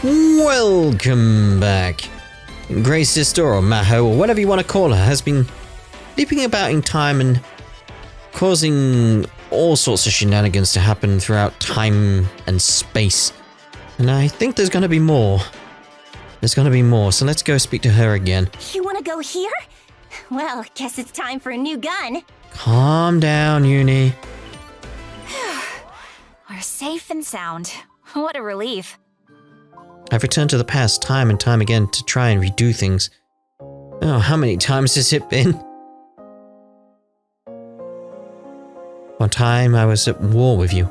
Welcome back. Grey Sister, or Maho, or whatever you want to call her, has been leaping about in time and causing all sorts of shenanigans to happen throughout time and space. And I think there's going to be more. There's going to be more, so let's go speak to her again. You want to go here? Well, guess it's time for a new gun. Calm down, Uni. We're safe and sound. What a relief. I've returned to the past time and time again to try and redo things. Oh, how many times has it been? One time I was at war with you.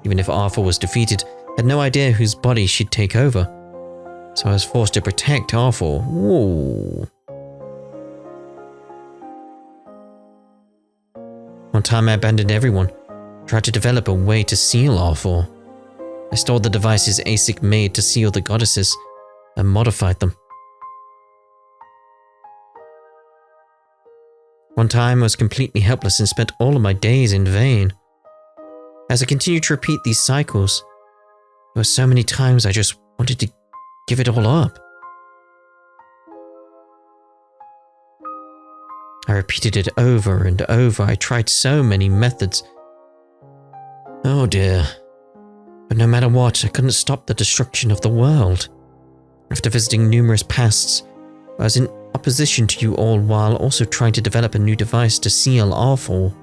Even if Arfoire was defeated, I had no idea whose body she'd take over. So I was forced to protect Arfoire. Whoa. One time I abandoned everyone, tried to develop a way to seal Arfoire. I stole the devices ASIC made to seal the goddesses and modified them. One time I was completely helpless and spent all of my days in vain. As I continued to repeat these cycles, there were so many times I just wanted to give it all up. I repeated it over and over. I tried so many methods. Oh dear. But no matter what, I couldn't stop the destruction of the world. After visiting numerous pasts, I was in opposition to you all while also trying to develop a new device to seal Arfoire.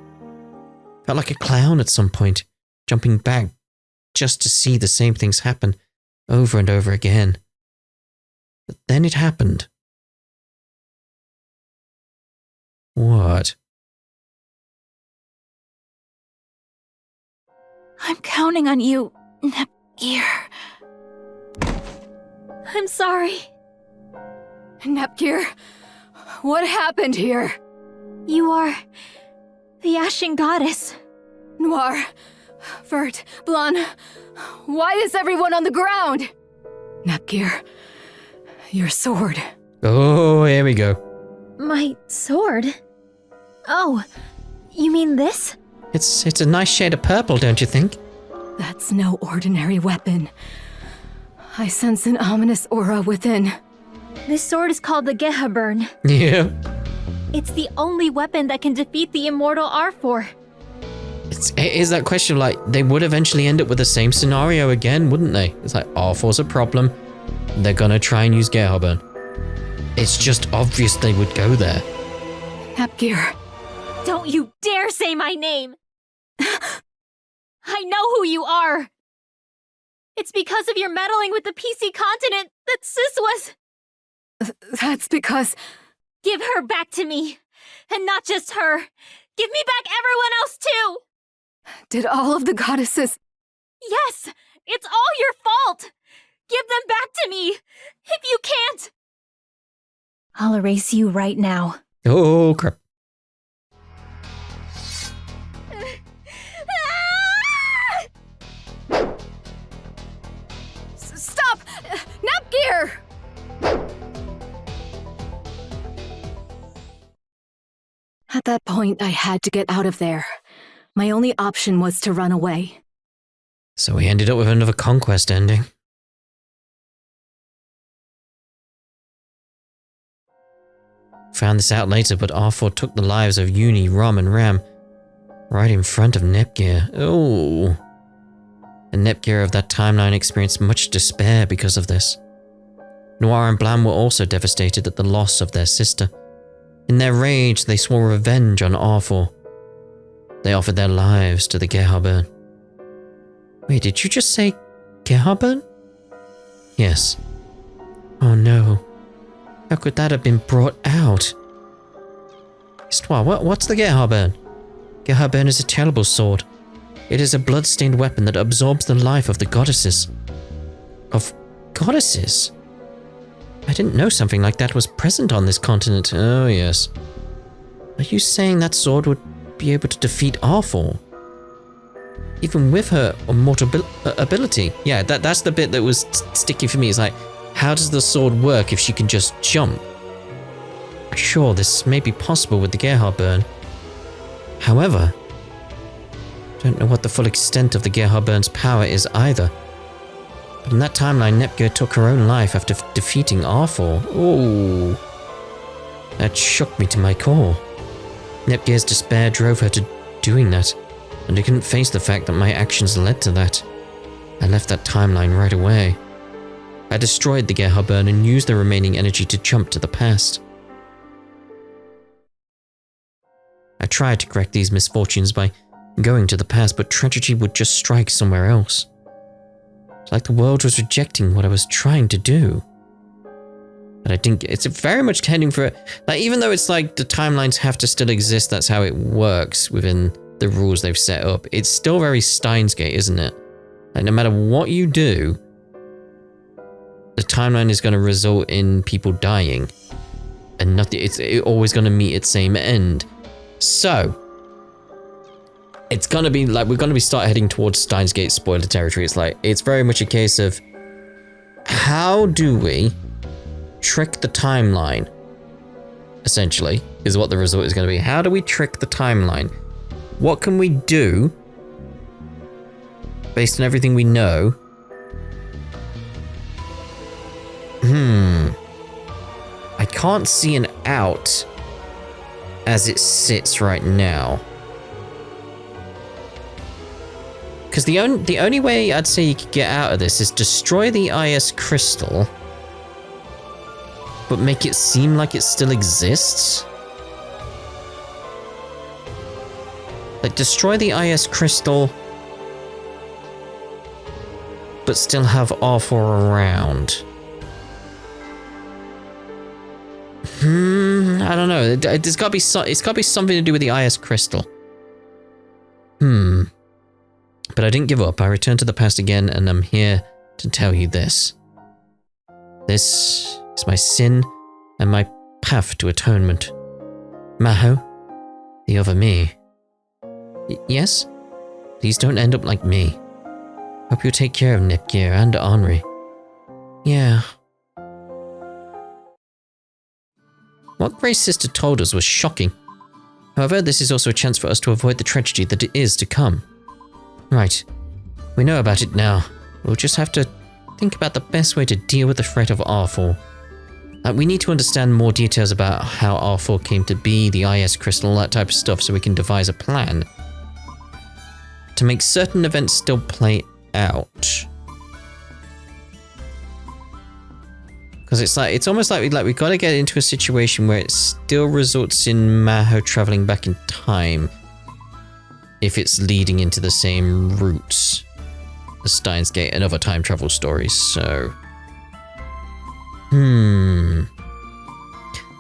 Felt like a clown at some point, jumping back just to see the same things happen over and over again. But then it happened. What? I'm counting on you, Nepgear. I'm sorry. Nepgear, what happened here? You are the Ashen Goddess. Noir, Vert, Blanc, why is everyone on the ground? Nepgear, your sword. Oh, here we go. My sword? Oh, you mean this? It's a nice shade of purple, don't you think? That's no ordinary weapon. I sense an ominous aura within. This sword is called the Gehaburn. Yeah. It's the only weapon that can defeat the immortal Arfoire. It is that question of like, they would eventually end up with the same scenario again, wouldn't they? It's like, Arfoire's a problem. They're gonna try and use Gehaburn. It's just obvious they would go there. Nepgear. Don't you dare say my name! I know who you are! It's because of your meddling with the PC continent that Sis was... That's because... Give her back to me! And not just her! Give me back everyone else too! Did all of the goddesses... Yes! It's all your fault! Give them back to me! If you can't! I'll erase you right now. Oh, crap. Stop! Nepgear! At that point, I had to get out of there. My only option was to run away. So we ended up with another Conquest ending. Found this out later, but Arfoire took the lives of Uni, Rom, and Ram right in front of Nepgear. Oh. And Nepgear of that timeline experienced much despair because of this. Noir and Blanc were also devastated at the loss of their sister. In their rage, they swore revenge on Arfoire. They offered their lives to the Gehaburn. Wait, did you just say Gehaburn? Yes. Oh no. How could that have been brought out? Histoire, what's the Gehaburn? Gehaburn is a terrible sword. It is a blood-stained weapon that absorbs the life of the goddesses. Of goddesses? I didn't know something like that was present on this continent. Oh yes. Are you saying that sword would be able to defeat Arfoire? Even with her immortal ability? Yeah, that's the bit that was sticky for me. It's like, how does the sword work if she can just jump? Sure, this may be possible with the Gehaburn. However, I don't know what the full extent of the Gehaburn's power is either. But in that timeline, Nepgear took her own life after defeating Arfoire. Oh, that shook me to my core. Nepgear's despair drove her to doing that, and I couldn't face the fact that my actions led to that. I left that timeline right away. I destroyed the Gehaburn and used the remaining energy to jump to the past. I tried to correct these misfortunes by going to the past, but tragedy would just strike somewhere else. It's like the world was rejecting what I was trying to do. But I didn't it's very much heading for like, even though it's like the timelines have to still exist, that's how it works within the rules they've set up. It's still very Steins Gate, isn't it? Like, no matter what you do, the timeline is going to result in people dying. And nothing, it's always going to meet its same end. So, it's going to be like, we're going to be start heading towards Steins Gate spoiler territory. It's like, it's very much a case of, how do we trick the timeline? Essentially, is what the result is going to be. How do we trick the timeline? What can we do based on everything we know? I can't see an out as it sits right now. Because the only way I'd say you could get out of this is destroy the IS crystal, but make it seem like it still exists. Like, destroy the IS crystal, but still have Arfoire around. I don't know. It's got to be something to do with the IS crystal. But I didn't give up. I returned to the past again, and I'm here to tell you this. This is my sin and my path to atonement. Maho, the other me. Yes? Please don't end up like me. Hope you'll take care of Nepgear and Henri. Yeah. What Gray's sister told us was shocking. However, this is also a chance for us to avoid the tragedy that it is to come. Right. We know about it now. We'll just have to think about the best way to deal with the threat of Arfoire. We need to understand more details about how Arfoire came to be, the IS crystal, all that type of stuff, so we can devise a plan to make certain events still play out. Because it's almost like we got to get into a situation where it still results in Maho traveling back in time, if it's leading into the same routes as Steins Gate and other time travel stories. So,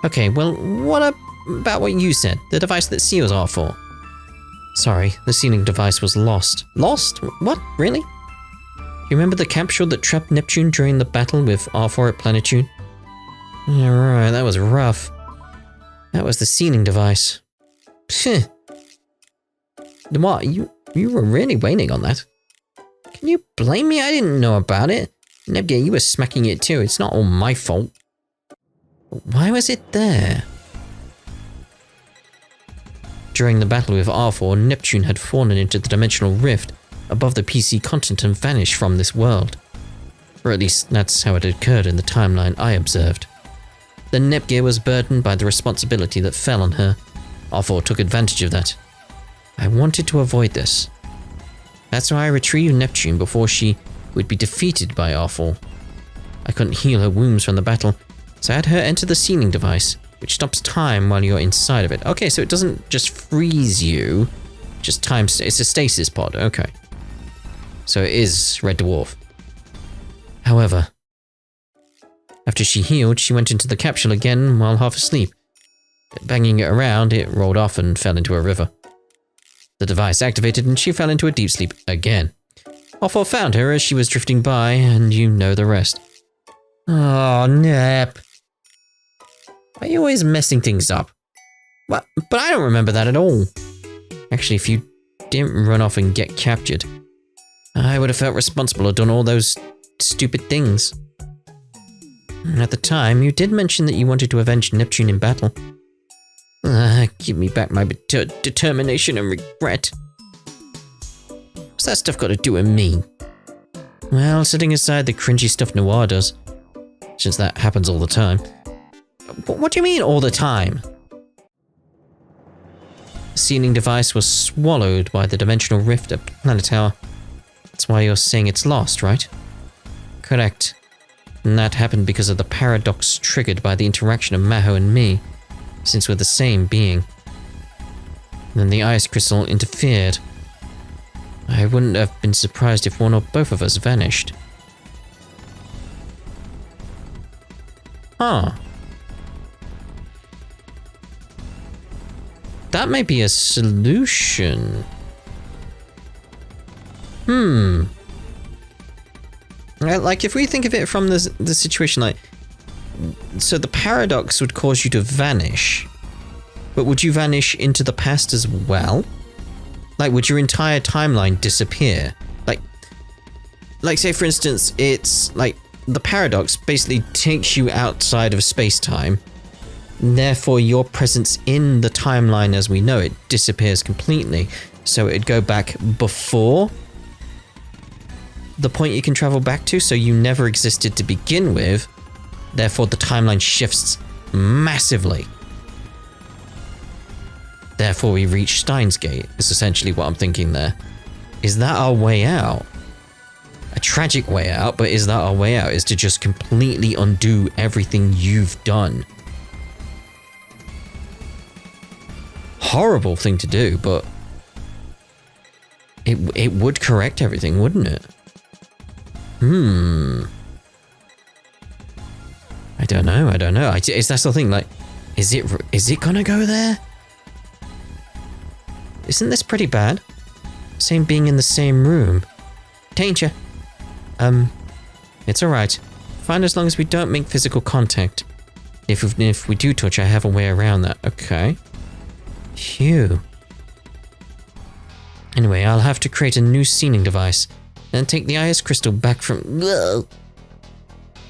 okay, well, what about what you said? The device that seals Arfoire. Sorry, the sealing device was lost. Lost? What? Really? You remember the capsule that trapped Neptune during the battle with Arfoire at Plenitude? Yeah, right, that was rough. That was the sealing device. Phew. What? You were really waiting on that? Can you blame me? I didn't know about it. Nepgear, you were smacking it too. It's not all my fault. Why was it there? During the battle with Arfoire, Neptune had fallen into the dimensional rift above the PC continent and vanished from this world. Or at least that's how it occurred in the timeline I observed. Then Nepgear was burdened by the responsibility that fell on her. Arfoire took advantage of that. I wanted to avoid this. That's why I retrieved Neptune before she would be defeated by Arfoire. I couldn't heal her wounds from the battle, so I had her enter the sealing device, which stops time while you're inside of it. Okay, so it doesn't just freeze you, just time. It's a stasis pod, okay. So it is Red Dwarf. However, after she healed, she went into the capsule again while half asleep. Banging it around, it rolled off and fell into a river. The device activated and she fell into a deep sleep again. Arfoire found her as she was drifting by, and you know the rest. Oh, Nep. Why are you always messing things up? What? But I don't remember that at all. Actually, if you didn't run off and get captured, I would have felt responsible or done all those stupid things. At the time, you did mention that you wanted to avenge Neptune in battle. Give me back my determination and regret. What's that stuff got to do with me? Well, setting aside the cringy stuff Noir does, since that happens all the time. What do you mean all the time? The sealing device was swallowed by the dimensional rift at Planet Tower. That's why you're saying it's lost, right? Correct. And that happened because of the paradox triggered by the interaction of Maho and me, since we're the same being. And then the ice crystal interfered. I wouldn't have been surprised if one or both of us vanished. Huh. That may be a solution. Like, if we think of it from the situation, like, so the paradox would cause you to vanish, but would you vanish into the past as well? Like, would your entire timeline disappear? Like, say, for instance, it's like the paradox basically takes you outside of space-time. Therefore, your presence in the timeline as we know it disappears completely. So it'd go back before the point you can travel back to, so you never existed to begin with. Therefore, the timeline shifts massively. Therefore, we reach Steins Gate, is essentially what I'm thinking there. Is that our way out? A tragic way out, but is that our way out? Is to just completely undo everything you've done. Horrible thing to do, but it would correct everything, wouldn't it? I don't know. Is that the thing? Like, is it gonna go there? Isn't this pretty bad? Same being in the same room. Danger. It's alright. Fine as long as we don't make physical contact. If we do touch, I have a way around that. Okay. Phew. Anyway, I'll have to create a new sealing device, then take the ice crystal back from... Ugh.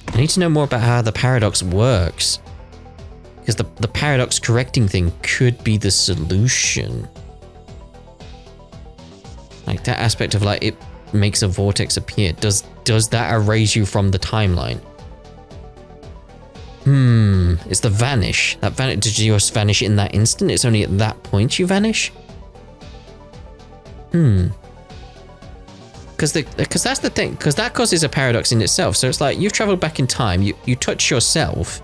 I need to know more about how the paradox works. Because the paradox correcting thing could be the solution. Like, that aspect of, like, it makes a vortex appear. Does that erase you from the timeline? It's the vanish. Did you just vanish in that instant? It's only at that point you vanish? Because that's the thing. Because that causes a paradox in itself. So it's like, you've traveled back in time. You touch yourself.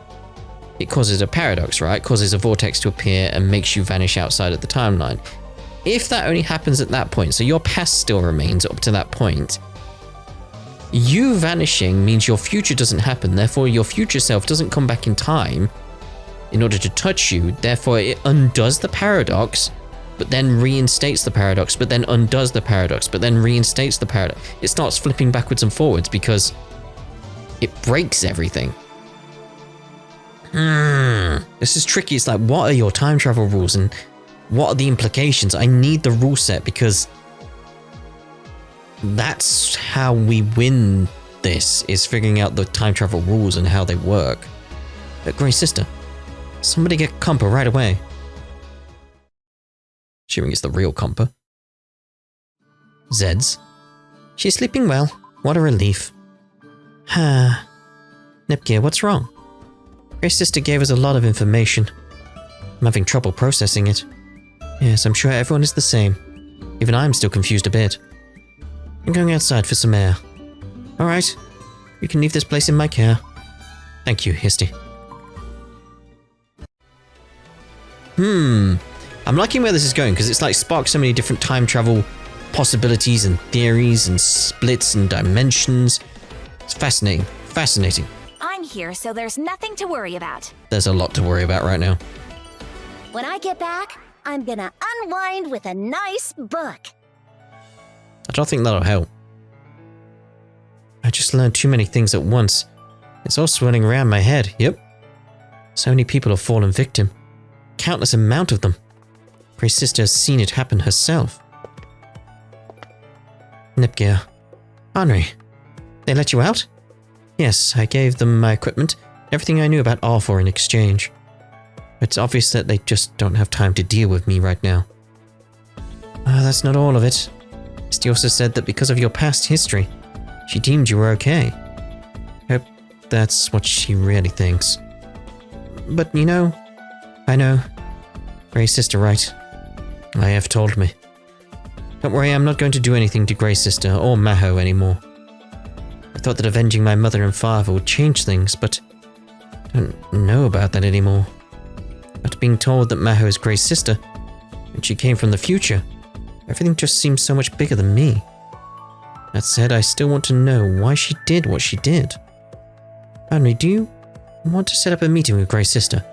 It causes a paradox, right? It causes a vortex to appear and makes you vanish outside of the timeline. If that only happens at that point, so your past still remains up to that point, you vanishing means your future doesn't happen. Therefore, your future self doesn't come back in time in order to touch you. Therefore, it undoes the paradox, but then reinstates the paradox, but then undoes the paradox, but then reinstates the paradox. It starts flipping backwards and forwards because it breaks everything. This is tricky. It's like, what are your time travel rules and what are the implications? I need the rule set because that's how we win this, is figuring out the time travel rules and how they work. But Grey Sister, somebody get Compa right away. Assuming it's the real Compa. Zeds. She's sleeping well. What a relief. Nepgear, what's wrong? Grey Sister gave us a lot of information. I'm having trouble processing it. Yes, I'm sure everyone is the same. Even I'm still confused a bit. I'm going outside for some air. Alright, you can leave this place in my care. Thank you, Histy. I'm liking where this is going, because it's like sparked so many different time travel possibilities and theories and splits and dimensions. It's fascinating. Fascinating. I'm here, so there's nothing to worry about. There's a lot to worry about right now. When I get back, I'm gonna unwind with a nice book. I don't think that'll help. I just learned too many things at once. It's all swirling around my head, yep. So many people have fallen victim. Countless amount of them. Grey Sister has seen it happen herself. Nepgear. Henri. They let you out? Yes, I gave them my equipment, everything I knew about Arfoire in exchange. It's obvious that they just don't have time to deal with me right now. That's not all of it. Misty also said that because of your past history, She deemed you were okay. Hope that's what she really thinks. But you know, I know. Grey's sister, right? I have told me. Don't worry, I'm not going to do anything to Grey's sister or Maho anymore. I thought that avenging my mother and father would change things, but I don't know about that anymore. After being told that Maho is Grey's sister, and she came from the future, everything just seems so much bigger than me. That said, I still want to know why she did what she did. Henry, do you want to set up a meeting with Grey's sister?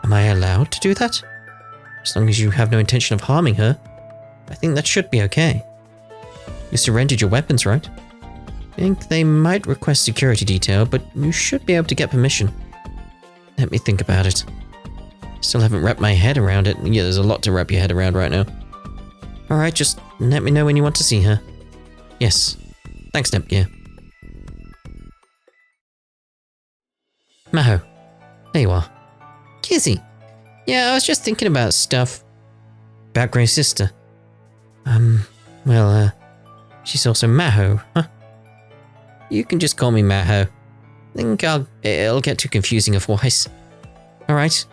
Am I allowed to do that? As long as you have no intention of harming her, I think that should be okay. You surrendered your weapons, right? I think they might request security detail, but you should be able to get permission. Let me think about it. Still haven't wrapped my head around it. Yeah, there's a lot to wrap your head around right now. Alright, just let me know when you want to see her. Yes. Thanks, Nepgear. Maho. There you are. Kizzy. Yeah, I was just thinking about stuff. About Grey's sister. She's also Maho, huh? You can just call me Maho. I think it'll get too confusing otherwise. Alright.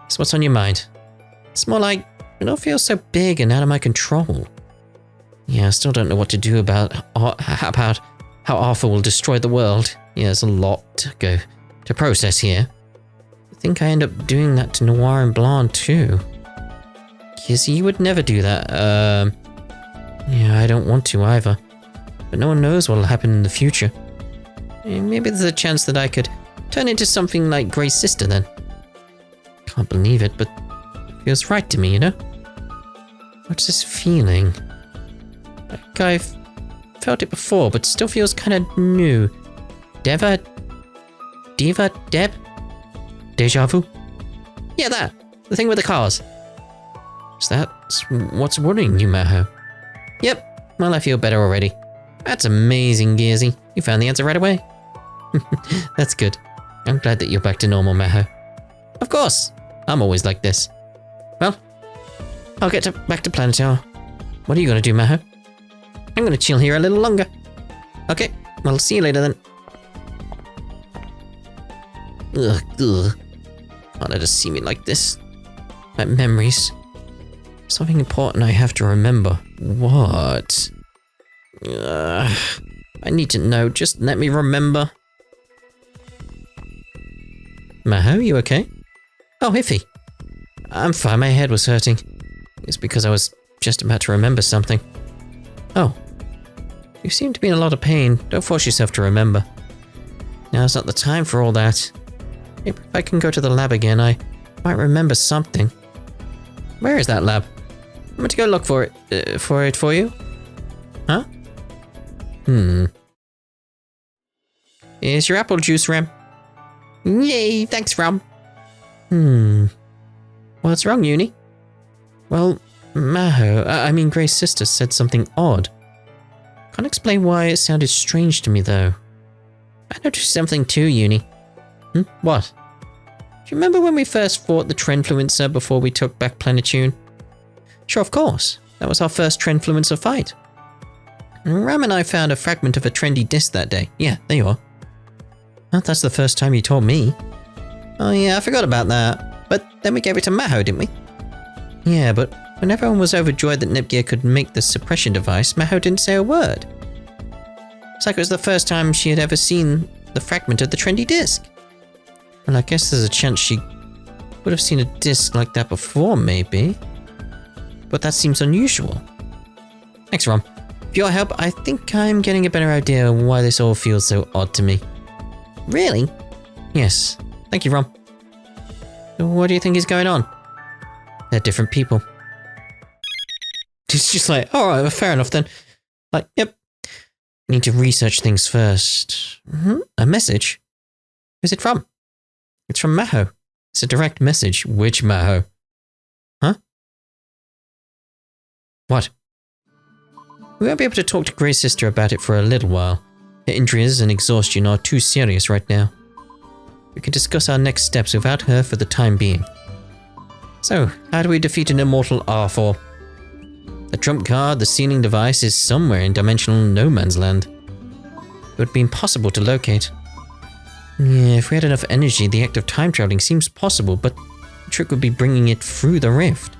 So what's on your mind? It's more like, it all feels so big and out of my control. Yeah, I still don't know what to do about how Arthur will destroy the world. Yeah, there's a lot to process here. I think I end up doing that to Noir and Blonde too. Kizzy, you would never do that. Yeah, I don't want to either. But no one knows what'll happen in the future. Maybe there's a chance that I could turn into something like Grey's sister then. Can't believe it, but it feels right to me, you know? What's this feeling? Like I've felt it before, but still feels kind of new. Deb? Deja vu? Yeah, that. The thing with the cars. Is that what's worrying you, Maho? Yep. Well, I feel better already. That's amazing, Gearsy. You found the answer right away. That's good. I'm glad that you're back to normal, Maho. Of course. I'm always like this. Well, I'll get back to Planetar. What are you going to do, Maho? I'm going to chill here a little longer. Okay, well, see you later then. Ugh. Can't let her see me like this. My memories. Something important I have to remember. What? I need to know. Just let me remember. Maho, you okay? Oh, Iffy. I'm fine. My head was hurting. It's because I was just about to remember something. Oh. You seem to be in a lot of pain. Don't force yourself to remember. Now's not the time for all that. Maybe if I can go to the lab again, I might remember something. Where is that lab? I'm going to go look for it. For you? Huh? Here's your apple juice, Rem. Yay, thanks, Rom. What's wrong, Uni? Well, Maho, Grey's sister said something odd. Can't explain why it sounded strange to me, though. I noticed something too, Uni. What? Do you remember when we first fought the Trendfluencer before we took back Planetune? Sure, of course. That was our first Trendfluencer fight. Ram and I found a fragment of a trendy disc that day. Yeah, there you are. Well, that's the first time you told me. Oh yeah, I forgot about that. But then we gave it to Maho, didn't we? Yeah, but when everyone was overjoyed that Nepgear could make the suppression device, Maho didn't say a word. It's like it was the first time she had ever seen the fragment of the trendy disc. Well, I guess there's a chance she would have seen a disc like that before, maybe. But that seems unusual. Thanks, Rom. With your help, I think I'm getting a better idea why this all feels so odd to me. Really? Yes. Thank you, Rom. What do you think is going on? They're different people. It's just like, alright, fair enough then. Like, yep. Need to research things first. A message? Who's it from? It's from Maho. It's a direct message. Which Maho? Huh? What? We won't be able to talk to Grey's sister about it for a little while. Her injuries and exhaustion are too serious right now. We can discuss our next steps without her for the time being. So, how do we defeat an immortal Arfoire? The trump card, the sealing device, is somewhere in dimensional no man's land. would be impossible to locate. Yeah, if we had enough energy, the act of time traveling seems possible, but the trick would be bringing it through the rift.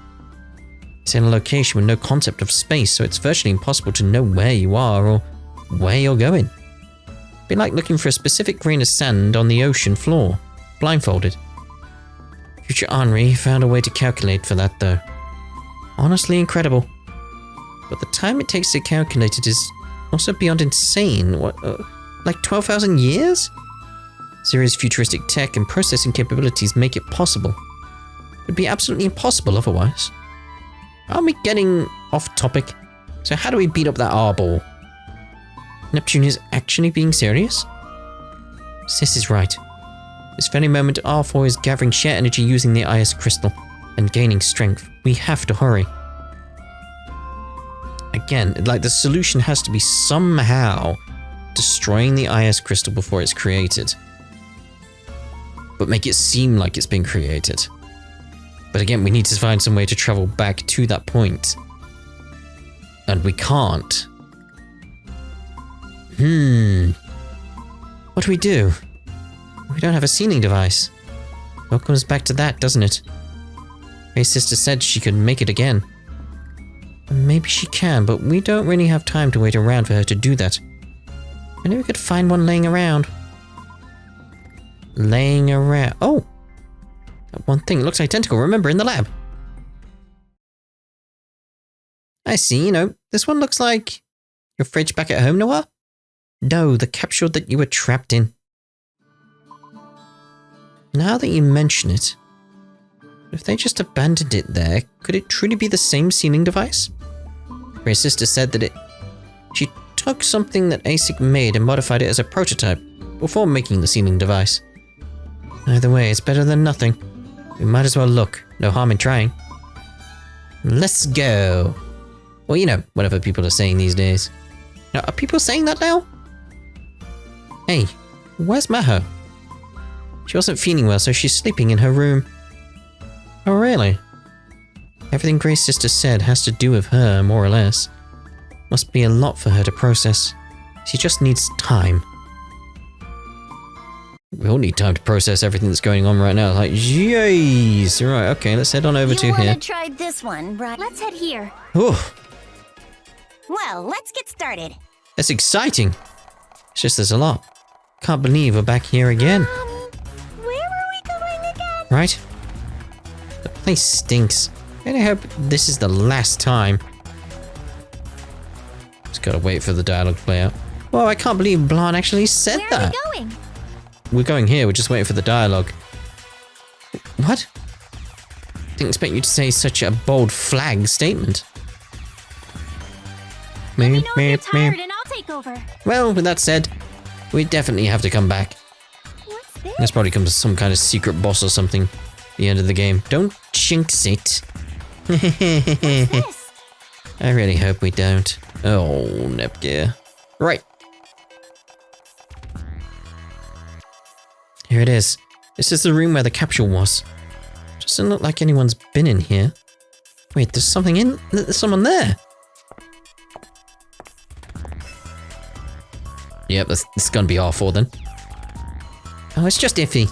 It's in a location with no concept of space, so it's virtually impossible to know where you are or where you're going. It'd be like looking for a specific grain of sand on the ocean floor, blindfolded. Future Henri found a way to calculate for that, though. Honestly incredible. But the time it takes to calculate it is also beyond insane. What, like 12,000 years? Zeri's futuristic tech and processing capabilities make it possible. It would be absolutely impossible otherwise. Aren't we getting off topic? So how do we beat up that R-ball? Neptunia's actually being serious? Sis is right. This very moment, Arfoire is gathering sheer energy using the IS crystal and gaining strength. We have to hurry. Again, like the solution has to be somehow destroying the IS crystal before it's created. But make it seem like it's been created. But again, we need to find some way to travel back to that point. And we can't. What do we do? We don't have a sealing device. It all comes back to that, doesn't it? Ray's sister said she could make it again. Maybe she can, but we don't really have time to wait around for her to do that. Maybe we could find one laying around. Oh! That one thing looks identical, remember, in the lab. I see, this one looks like your fridge back at home, Noah? No, the capsule that you were trapped in. Now that you mention it, if they just abandoned it there, could it truly be the same sealing device? Ray's sister said that she took something that ASIC made and modified it as a prototype before making the sealing device. Either way, it's better than nothing. We might as well look. No harm in trying. Let's go. Well, whatever people are saying these days. Now, are people saying that now? Hey, where's Maho? She wasn't feeling well, so she's sleeping in her room. Oh, really? Everything Gray's sister said has to do with her, more or less. Must be a lot for her to process. She just needs time. We all need time to process everything that's going on right now. Like, jeez. Right, okay, let's head on over to here. You want to try this one, right? Let's head here. Oh, Well, let's get started. that's exciting. It's just there's a lot. Can't believe we're back here again. Where were we going again? Right? The place stinks. And I hope this is the last time. Just gotta wait for the dialogue to play out. Whoa, I can't believe Blanc actually said Where that. are we going? We're going here, we're just waiting for the dialogue. What? Didn't expect you to say such a bold flag statement. Let me know if you're tired and I'll take over. Well, with that said, we definitely have to come back. What's this? There's probably comes some kind of secret boss or something at the end of the game. Don't jinx it. What's this? I really hope we don't. Oh, Nepgear. Right. Here it is. This is the room where the capsule was. Doesn't look like anyone's been in here. Wait, there's something in... There's someone there. Yep, this gonna be Arfoire then. Oh, it's just Iffy.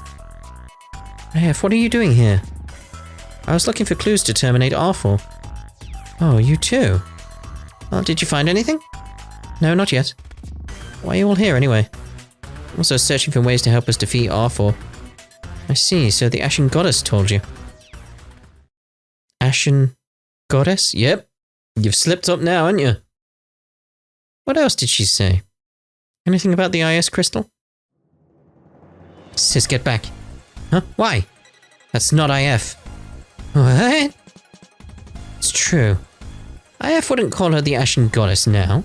F, what are you doing here? I was looking for clues to terminate Arfoire. Oh, you too? Well, did you find anything? No, not yet. Why are you all here anyway? Also searching for ways to help us defeat Arfoire. I see, so the Ashen Goddess told you. Ashen Goddess? Yep. You've slipped up now, haven't you? What else did she say? Anything about the IS crystal? Sis, get back. Huh? Why? That's not IF. What? It's true. IF wouldn't call her the Ashen Goddess now.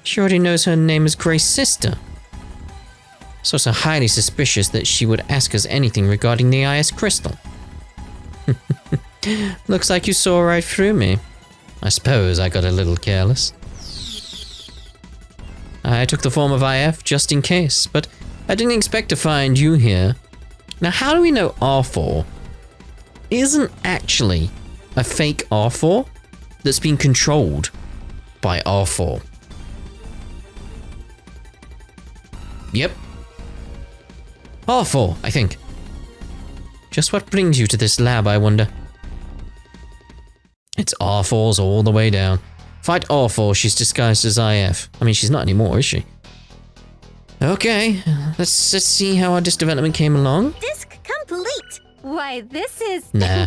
She already knows her name is Gray's sister. It's also highly suspicious that she would ask us anything regarding the IS crystal. Looks like you saw right through me. I suppose I got a little careless. I took the form of IF just in case, but I didn't expect to find you here. Now, how do we know Arfoire isn't actually a fake Arfoire that's been controlled by Arfoire? Yep. Arfoire, I think. Just what brings you to this lab, I wonder? It's Arfoire's all the way down. Fight Arfoire, she's disguised as IF. I mean, she's not anymore, is she? Okay, let's see how our disc development came along. Disc complete. Why, this is... Nah.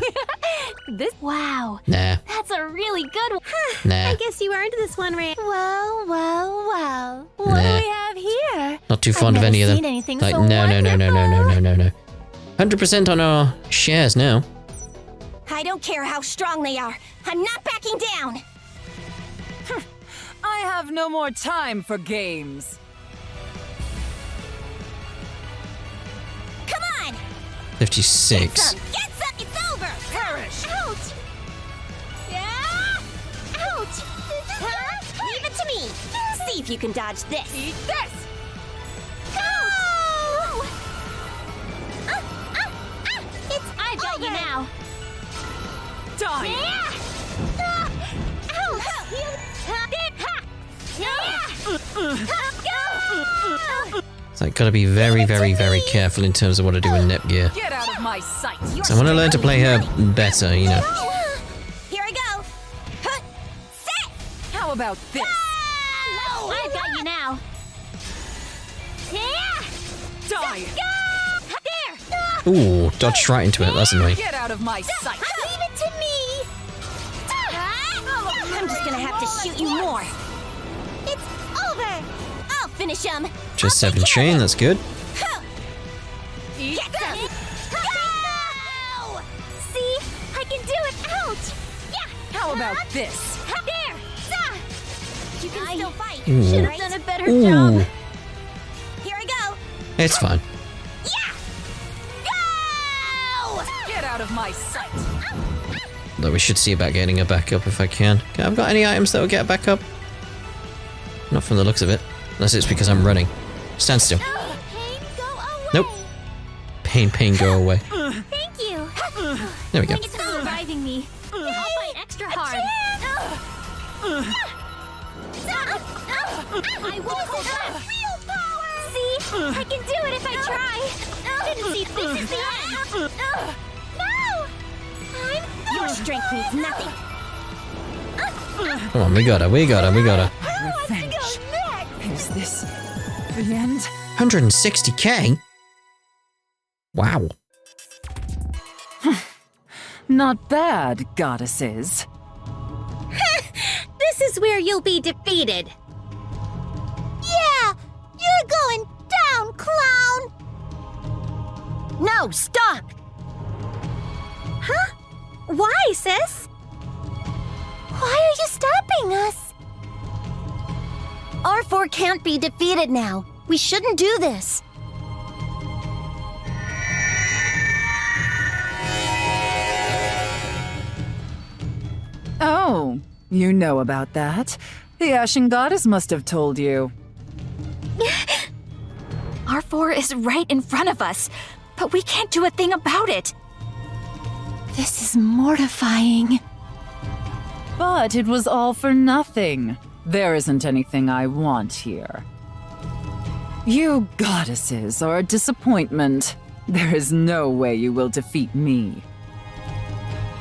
Wow. Nah. That's a really good one. Nah. I guess you earned this one, Ray. Well. What Nah. do we have here? Not too fond of any of them. Like, so no. wonderful. 100% on our shares now. I don't care how strong they are. I'm not backing down. I have no more time for games. Come on. 56. Get some. It's over. Perish! Ouch. Yeah. Ouch. Leave it to me. See if you can dodge this. Eat this! Go! I've got you now. Die! Yeah. So I gotta be very, very, very careful in terms of what I do in Nepgear. Get out of my sight! So I want to learn to play her better, you know. Here I go. Sit. How about this? I've got you now. Die! There. Ooh, dodged right into it, that's annoying. Get out of my sight! Leave it to me. I'm just gonna have to shoot you more. It's over. I'll finish him. Just 7 chain, that's good. Eat Get this! them. Go! See? I can do it. Ouch. How about this? There. You can still fight. Ooh. Should have done a better Ooh, job. Here I go. it's fine. Yeah. Go! Get out of my sight! Though we should see about getting her back up if I can. Okay, I've got any items that will get her back up? Not from the looks of it. Unless it's because I'm running. Stand still. Pain, go away. Nope. Pain, go away. Thank you. There we go. Thanks for reviving me. I'll fight extra hard. I won't hold back. Real power. See? I can do it if I try. Didn't see this is the end. No. Your strength means nothing. Come on, we got her. Revenge. Is this the end? 160k? Wow. Not bad, goddesses. This is where you'll be defeated. Yeah, you're going down, clown. No, stop. Huh? Why, sis? Why are you stopping us? Arfoire can't be defeated now. We shouldn't do this. Oh, you know about that. The Ashen Goddess must have told you. Arfoire is right in front of us, but we can't do a thing about it. This is mortifying. But it was all for nothing. There isn't anything I want here. You goddesses are a disappointment. There is no way you will defeat me.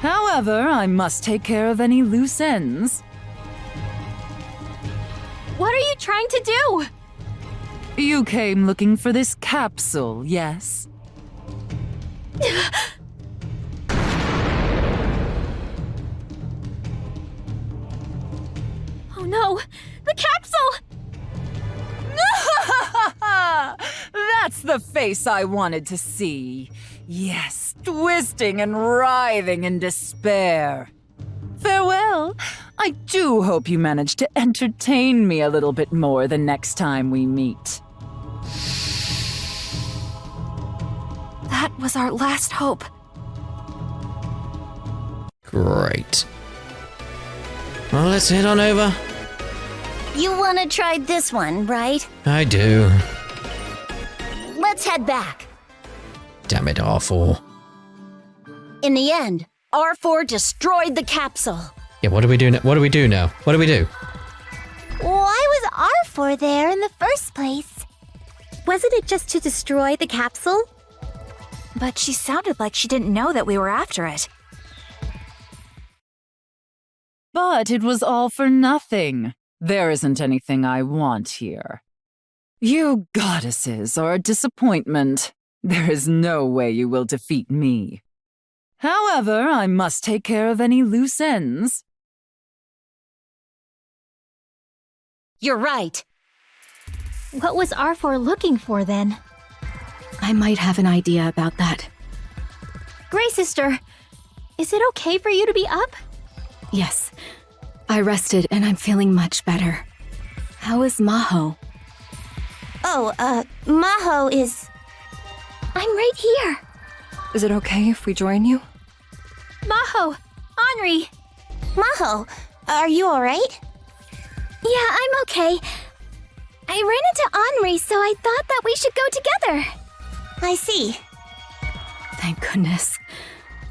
However, I must take care of any loose ends. What are you trying to do? You came looking for this capsule, yes? Oh no, the capsule! That's the face I wanted to see. Yes, twisting and writhing in despair. Farewell. I do hope you manage to entertain me a little bit more the next time we meet. That was our last hope. Great. Well, let's head on over. You want to try this one, right? I do. Let's head back. Damn it, Arfoire. In the end, Arfoire destroyed the capsule. Yeah, what do we do now? What do we do now? Why was Arfoire there in the first place? Wasn't it just to destroy the capsule? But she sounded like she didn't know that we were after it. But it was all for nothing. There isn't anything I want here. You goddesses are a disappointment. There is no way you will defeat me. However, I must take care of any loose ends. You're right. What was Arfoire looking for then? I might have an idea about that. Grey Sister, is it okay for you to be up? Yes. I rested and I'm feeling much better. How is Maho? Oh, Maho is... I'm right here. Is it okay if we join you? Maho! Henri! Maho, are you alright? Yeah, I'm okay. I ran into Henri, so I thought that we should go together. I see. Thank goodness.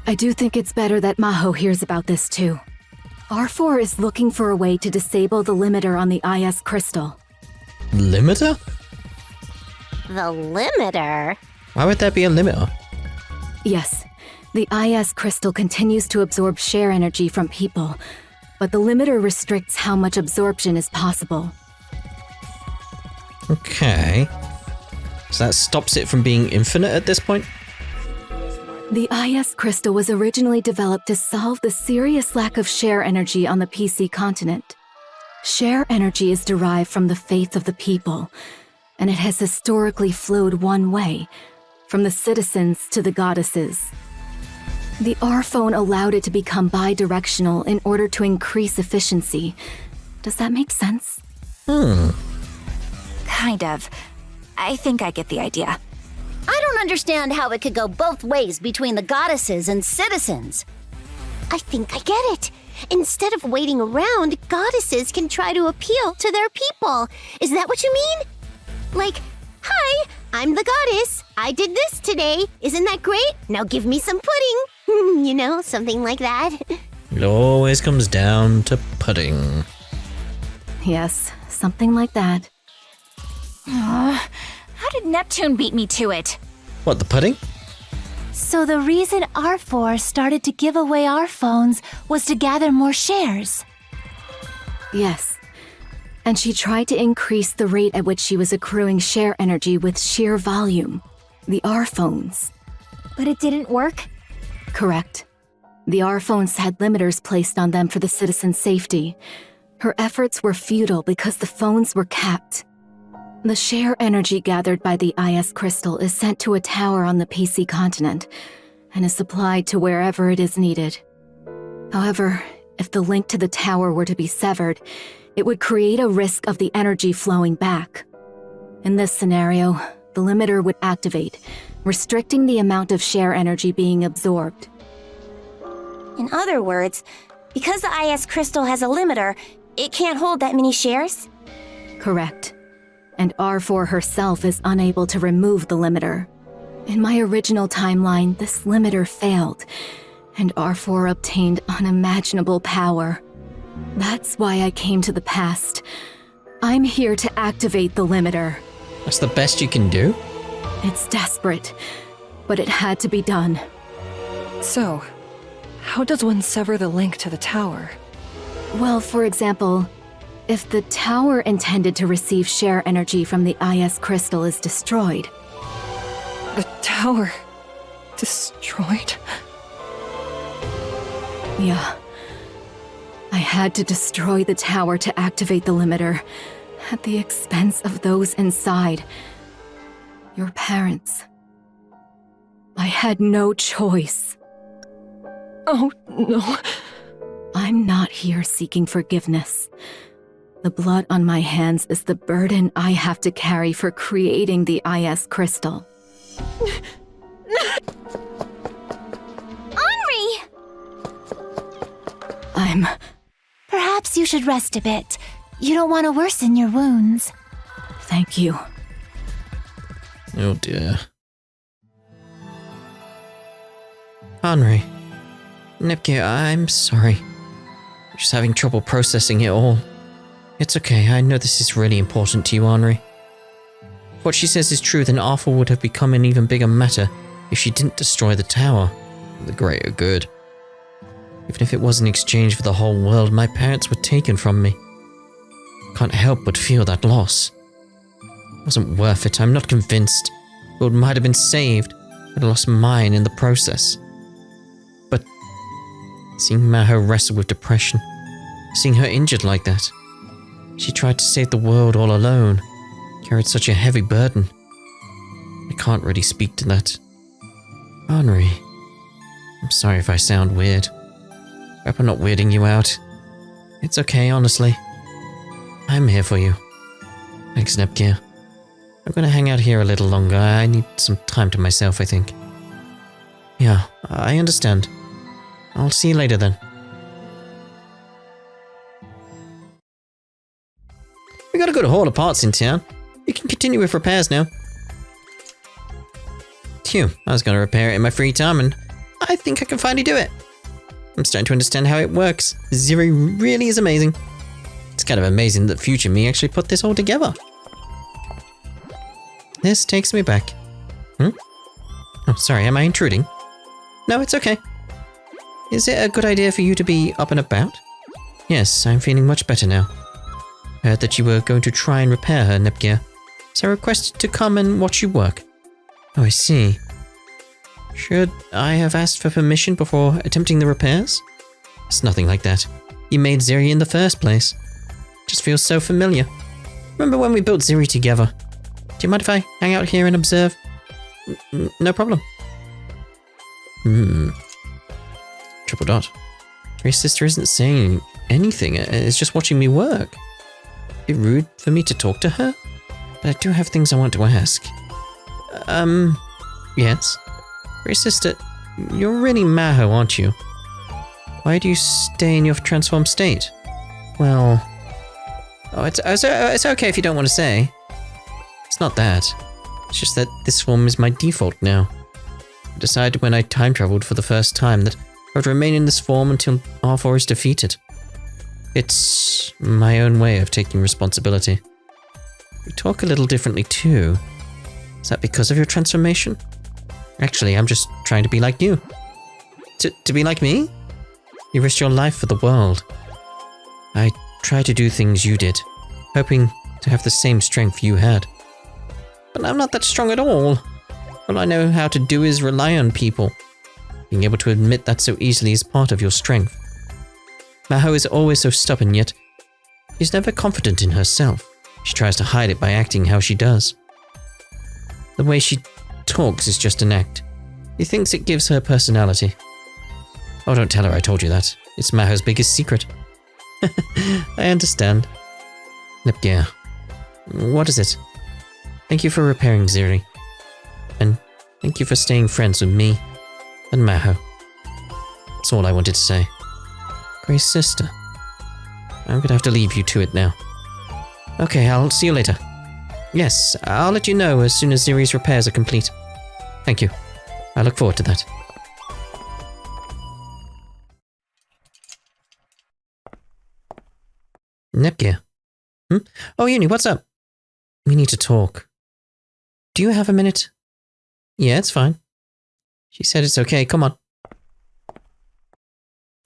I do think it's better that Maho hears about this too. Arfoire is looking for a way to disable the limiter on the IS crystal. Limiter? The limiter? Why would that be a limiter? Yes, the IS crystal continues to absorb share energy from people, but the limiter restricts how much absorption is possible. Okay. So that stops it from being infinite at this point? The IS crystal was originally developed to solve the serious lack of share energy on the PC continent. Share energy is derived from the faith of the people, and it has historically flowed one way, from the citizens to the goddesses. The Arphone allowed it to become bi-directional in order to increase efficiency. Does that make sense? Kind of. I think I get the idea. I don't understand how it could go both ways between the goddesses and citizens. I think I get it. Instead of waiting around, goddesses can try to appeal to their people. Is that what you mean? Like, hi, I'm the goddess. I did this today. Isn't that great? Now give me some pudding. You know, something like that. It always comes down to pudding. Yes, something like that. How did Neptune beat me to it? What, the pudding? So the reason Arfoire started to give away our phones was to gather more shares. Yes. And she tried to increase the rate at which she was accruing share energy with sheer volume. The Arphones. But it didn't work? Correct. The Arphones had limiters placed on them for the citizens' safety. Her efforts were futile because the phones were capped. The share energy gathered by the IS crystal is sent to a tower on the PC continent and is supplied to wherever it is needed. However, if the link to the tower were to be severed, it would create a risk of the energy flowing back. In this scenario, the limiter would activate, restricting the amount of share energy being absorbed. In other words, because the IS crystal has a limiter, it can't hold that many shares? Correct. And Arfoire herself is unable to remove the limiter. In my original timeline, this limiter failed, and Arfoire obtained unimaginable power. That's why I came to the past. I'm here to activate the limiter. That's the best you can do? It's desperate, but it had to be done. So, how does one sever the link to the tower? Well, for example, if the tower intended to receive share energy from the IS crystal is destroyed. The tower... destroyed? Yeah. I had to destroy the tower to activate the limiter, at the expense of those inside. Your parents. I had no choice. Oh, no. I'm not here seeking forgiveness. The blood on my hands is the burden I have to carry for creating the IS crystal. Henri! Perhaps you should rest a bit. You don't want to worsen your wounds. Thank you. Oh dear. Henri. Nepgear, I'm sorry. I'm just having trouble processing it all. It's okay, I know this is really important to you, Henri. what she says is true, then Arfoire would have become an even bigger matter if she didn't destroy the tower. For the greater good. Even if it was in exchange for the whole world, my parents were taken from me. Can't help but feel that loss. It wasn't worth it, I'm not convinced. The world might have been saved, but I lost mine in the process. But seeing Maho wrestle with depression, seeing her injured like that, she tried to save the world all alone, carried such a heavy burden. I can't really speak to that. Henri, I'm sorry if I sound weird. I hope I'm not weirding you out. It's okay, honestly. I'm here for you. Thanks, Nepgear. I'm gonna hang out here a little longer. I need some time to myself, I think. Yeah, I understand. I'll see you later then. We got a good haul of parts in town. You can continue with repairs now. Phew, I was gonna repair it in my free time and I think I can finally do it. I'm starting to understand how it works. Ziri really is amazing. It's kind of amazing that future me actually put this all together. This takes me back. Oh, sorry, am I intruding? No, it's okay. Is it a good idea for you to be up and about? Yes, I'm feeling much better now. I heard that you were going to try and repair her, Nepgear, so I requested to come and watch you work. Oh, I see. Should I have asked for permission before attempting the repairs? It's nothing like that. You made Ziri in the first place. Just feels so familiar. Remember when we built Ziri together? Do you mind if I hang out here and observe? No problem. Triple dot. Grace's sister isn't saying anything. It's just watching me work. It'd be rude for me to talk to her, but I do have things I want to ask. Yes? Grace's sister, you're really Maho, aren't you? Why do you stay in your transformed state? Well... Oh, it's okay if you don't want to say. It's not that. It's just that this form is my default now. I decided when I time traveled for the first time that I would remain in this form until Arfoire is defeated. It's my own way of taking responsibility. You talk a little differently too. Is that because of your transformation? Actually, I'm just trying to be like you. To be like me? You risked your life for the world. I try to do things you did, hoping to have the same strength you had. But I'm not that strong at all. All I know how to do is rely on people. Being able to admit that so easily is part of your strength. Maho is always so stubborn, yet she's never confident in herself. She tries to hide it by acting how she does. The way she talks is just an act. She thinks it gives her personality. Oh, don't tell her I told you that. It's Maho's biggest secret. I understand. Nepgear, what is it? Thank you for repairing Ziri. And thank you for staying friends with me and Maho. That's all I wanted to say. Grace's sister. I'm gonna have to leave you to it now. Okay, I'll see you later. Yes, I'll let you know as soon as Ziri's repairs are complete. Thank you. I look forward to that. Nepgear. Oh, Uni, what's up? We need to talk. Do you have a minute? Yeah, it's fine. She said it's okay, come on.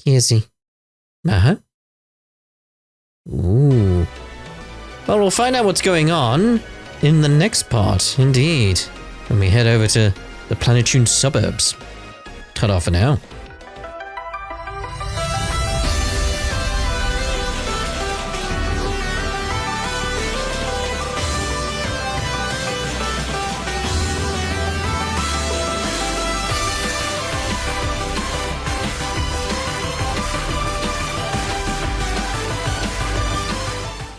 Kierzy. Maho? Ooh. Well, we'll find out what's going on in the next part, indeed, when we head over to the Planetune suburbs. Ta-da for now.